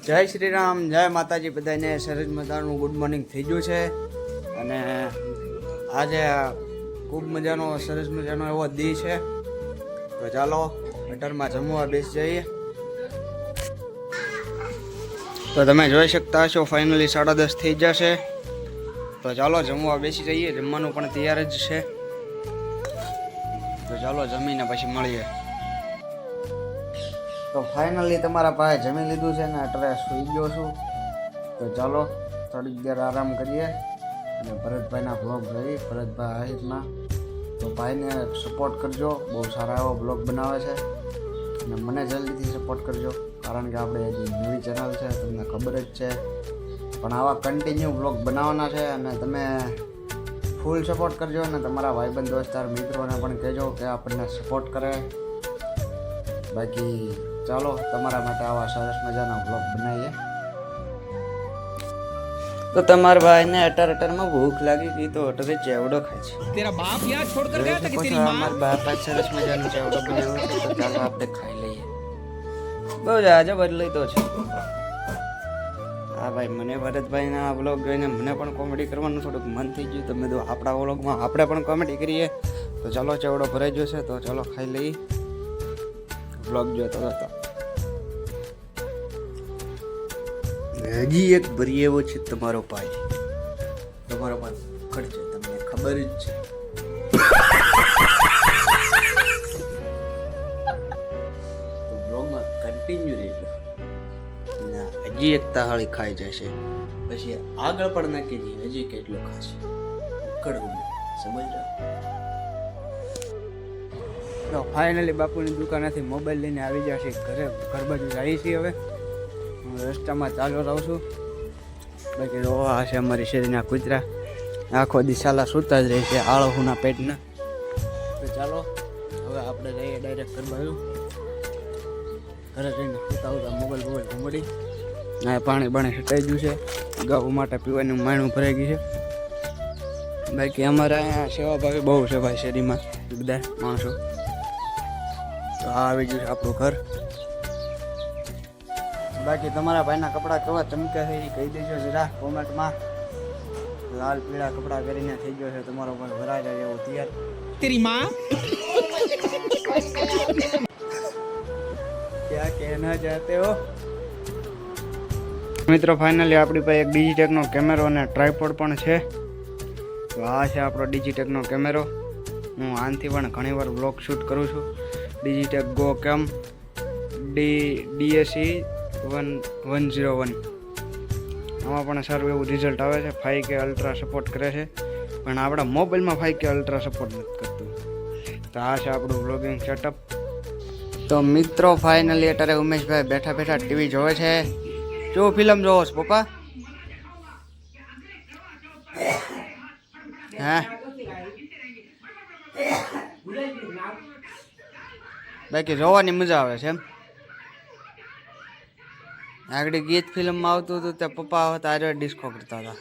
જય શ્રી રામ, જય માતાજી. બધાને સરસ મજાનું ગુડ મોર્નિંગ થઈ ગયું છે. અને આજે ખૂબ મજાનો સરસ મજાનો એવો દી છે. તો ચાલો બટરમાં જમવા બેસી જઈએ. તો તમે જોઈ શકતા હશો ફાઇનલી 10:30 થઈ જશે. તો ચાલો જમવા બેસી જઈએ. જમવાનું પણ તૈયાર જ છે. તો ચાલો જમીને પછી મળીએ. તો ફાઇનલી તમારા પાસે જમી લીધું છે ને અત્યારે સૂઈ ગયો છું. તો ચાલો થોડીક દેર આરામ કરીએ અને ભરતભાઈના બ્લોગ જોઈ. ભરતભાઈ આહિરના તો ભાઈને સપોર્ટ કરજો. બહુ સારા એવો બ્લોગ બનાવે છે અને મને જલ્દીથી સપોર્ટ કરજો, કારણ કે આપણે હજી નવી ચેનલ છે, તમને ખબર જ છે. પણ આવા કન્ટિન્યુ બ્લોગ બનાવવાના છે અને તમે ફૂલ સપોર્ટ કરજો. અને તમારા ભાઈબંધ દોસ્તાર મિત્રોને પણ કહેજો કે આપણને સપોર્ટ કરે. બાકી ચાલો તમારા માટે આવા સરસ મજાના બ્લોગ બનાવીએ. તો તમારા ભાઈને અટારમાં ભૂખ લાગી ગઈ તો અટરે ચેવડો ખાય છે. તેરા બાપ યાર છોડ કર ગયા હતા કે તેરી માँ અમારા બાપા સરસ મજાનો ચેવડો બનાવ્યો છે. તો ચાલો આપણે ખાઈ લઈએ. બહુ આજે બદલાઈ તો છે. હા ભાઈ, મને ભરતભાઈના વ્લોગ જોઈને મને પણ કોમેડી કરવાનું થોડુંક મન થઈ ગયું. તમે તો આપણા વ્લોગમાં આપણે પણ કોમેડી કરીએ. તો ચાલો ચેવડો ભરાઈ જશે. તો ચાલો ખાઈ લઈએ. વ્લોગ જોતો હતો. હજી એક ભરી એવો છે તમારો ભાઈ. તમારો ભાઈ ખર્ચે તમને ખબર જ છે. તો બ્લોગમાં કન્ટિન્યુ રહેજો. હજી એક તાહાળી ખાઈ જશે પછી આગળ પણ ન કહેજે હજી કેટલું ખાશે. કડવું સમજો. તો ફાઇનલી બાપુની દુકાનેથી મોબાઈલ લઈને આવી જશે ઘર બાજુ જઈએ છીએ. હવે હું રસ્તામાં ચાલુ રહું છું. બાકી તો આ છે અમારી શેરીના કૂતરા. આખો દિશાલા સૂતા જ રહે છે આળહુના પેટના. તો ચાલો હવે આપણે જઈએ ડાયરેક્ટ ઘર બાજુ. ઘરે જઈને સૂતા ઉતા મોબાઈલ ઘૂમડી. આ પાણી છટાઈ ગયું છે. ગાઉ માટે પીવાનું માયણું ભરાઈ ગયું છે. બાકી અમારે અહીંયા સેવાભાવી બહુ છે ભાઈ શેરીમાં બધા માણસો. તો આ આવી ગયું છે આપણું ઘર. બાકી તમારા ભાઈના કપડાં કેવા ચમકે છે એ કહી દેજો જરા કોમેન્ટમાં. લાલ પીળા કપડાં પહેરીને થઈ ગયો છે તમારો ભાઈ ભરાઈ જાય એવો તૈયાર. તેરી માँ ક્યાં કહેના ચાહતે હો. મિત્રો ફાઇનલી આપણી પાસે એક ડિજીટેકનો કેમેરો અને ટ્રાયપોડ પણ છે. તો આ છે આપણો ડિજીટેકનો કેમેરો. હું આનાથી પણ ઘણીવાર બ્લોગ શૂટ કરું છું. ડિજીટેક ગો કેમ DSE 101. આમાં પણ સારું એવું રિઝલ્ટ આવે છે. 5K અલ્ટ્રા સપોર્ટ કરે છે, પણ આપણા મોબાઈલમાં 5K અલ્ટ્રા સપોર્ટ નથી કરતું. તો આ છે આપણું વ્લોગિંગ સેટઅપ. તો મિત્રો ફાઇનલી અત્યારે ઉમેશભાઈ બેઠા બેઠા ટીવી જોવે છે. જો ફિલ્મ જોવો છો પપ્પા? હા, બાકી જોવાની મજા આવે છે એમ. આગળ ગીત ફિલ્મમાં આવતું હતું ત્યાં પપ્પા હતા આજે ડિસ્કો કરતા હતા.